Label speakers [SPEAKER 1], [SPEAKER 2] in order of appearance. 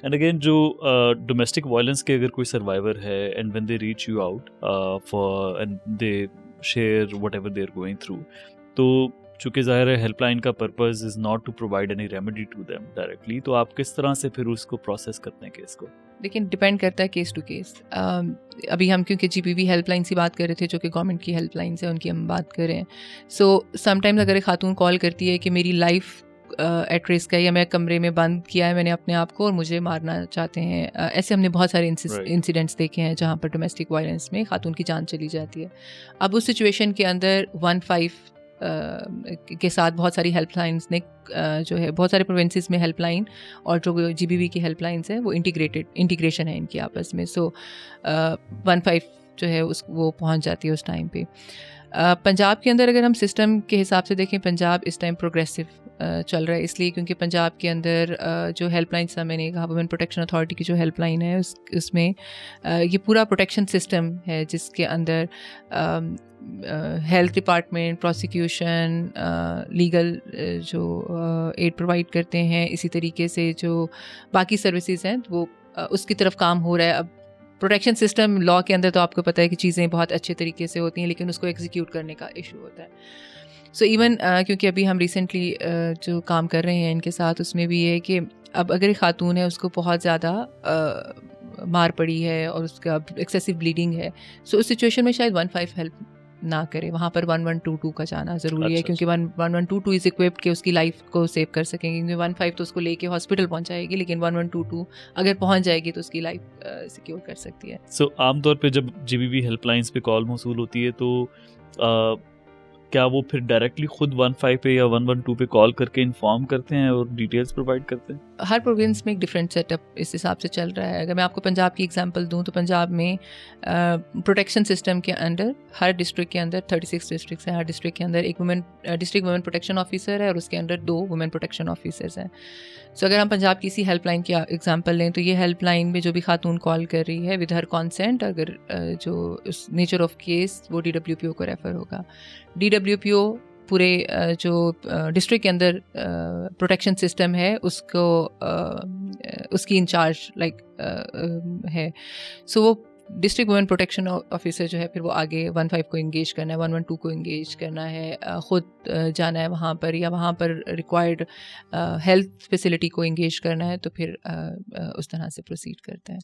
[SPEAKER 1] And again जो domestic violence के अगर कोई सर्वाइवर है and when they reach you out for and they share whatever they are going through, तो चूँकि ज़ाहिर है हेल्पलाइन का purpose is not to provide any remedy to them directly, तो आप किस तरह से फिर उसको प्रोसेस करते हैं केस को?
[SPEAKER 2] लेकिन डिपेंड करता है केस टू केस। अभी हम क्योंकि जीपीवी हेल्पलाइन की बात कर रहे थे जो कि गवर्नमेंट की हेल्पलाइन है, उनकी हम बात कर रहे हैं। सो समटाइम्स अगर एक खातून कॉल करती है कि मेरी लाइफ एट रिस्क है या मैं कमरे में बंद किया है मैंने अपने आप को और मुझे मारना चाहते हैं, ऐसे हमने बहुत सारे इंसिडेंट्स देखे हैं जहाँ पर डोमेस्टिक वायलेंस में खातून की जान चली जाती है। अब उस सिचुएशन के अंदर 15 के साथ बहुत सारी हेल्पलाइंस ने जो है बहुत सारे प्रोविंसेस में हेल्पलाइन और जो जीबीवी की हेल्पलाइंस हैं वो इंटीग्रेशन है इनकी आपस में। सो 15 जो है वो पहुंच जाती है उस टाइम पे। पंजाब के अंदर अगर हम सिस्टम के हिसाब से देखें, पंजाब इस टाइम प्रोग्रेसिव चल रहा है, इसलिए क्योंकि पंजाब के अंदर जो हेल्पलाइन था, मैंने कहा वुमेन प्रोटेक्शन अथॉरिटी की जो हेल्पलाइन है उसमें ये पूरा प्रोटेक्शन सिस्टम है जिसके अंदर हेल्थ डिपार्टमेंट, प्रोसिक्यूशन, लीगल जो एड प्रोवाइड करते हैं, इसी तरीके से जो बाकी सर्विसेज हैं वो उसकी तरफ काम हो रहा है। अब प्रोटेक्शन सिस्टम लॉ के अंदर तो आपको पता है कि चीज़ें बहुत अच्छे तरीके से होती हैं, लेकिन उसको एग्जीक्यूट करने का इशू होता है। सो इवन क्योंकि अभी हम रिसेंटली जो काम कर रहे हैं इनके साथ, उसमें भी ये है कि अब अगर एक खातून है उसको बहुत ज़्यादा मार पड़ी है और उसका एक्सेसिव ब्लीडिंग है, सो उस सिचुएशन में शायद 15 हेल्प ना करे, वहाँ पर 1122 का जाना ज़रूरी है, क्योंकि 1122 इज़ इक्विप्ड कि उसकी लाइफ को सेव कर सकेंगे, क्योंकि 15 तो उसको लेके हॉस्पिटल पहुँचाएगी, लेकिन 1122 अगर पहुँच जाएगी तो उसकी लाइफ सिक्योर कर सकती है।
[SPEAKER 1] सो आमतौर पे जब जीबीवी हेल्पलाइंस पे कॉल मौसूल होती है तो क्या वो फिर डायरेक्टली खुद 15 पे या 112 पे कॉल करके इन्फॉर्म करते हैं और डिटेल्स प्रोवाइड करते हैं?
[SPEAKER 2] हर प्रोविंस में एक डिफरेंट सेटअप इस हिसाब से चल रहा है। अगर मैं आपको पंजाब की एग्जांपल दूं तो पंजाब में प्रोटेक्शन सिस्टम के अंडर हर डिस्ट्रिक्ट के अंदर 36 डिस्ट्रिक्ट हैं, हर डिस्ट्रिक्ट के अंदर एक डिस्ट्रिक्ट वुमेन प्रोटेक्शन ऑफिसर है और उसके अंडर 2 वुमेन प्रोटेक्शन ऑफिसर्स हैं। सो अगर हम पंजाब की इसी हेल्पलाइन की एग्जांपल लें तो ये हेल्पलाइन में जो भी खातून कॉल कर रही है विद हर कॉन्सेंट, अगर जो नेचर ऑफ केस वो DWPO को रेफ़र होगा। DWPO पूरे जो डिस्ट्रिक्ट के अंदर प्रोटेक्शन सिस्टम है उसको उसकी इंचार्ज है। सो वो डिस्ट्रिक्ट वुमेन प्रोटेक्शन ऑफिसर जो है फिर वो आगे 15 को इंगेज करना है, 112 को इंगेज करना है, ख़ुद जाना है वहाँ पर, या वहाँ पर रिक्वायर्ड हेल्थ फैसिलिटी को इंगेज करना है, तो फिर उस तरह से प्रोसीड करते हैं।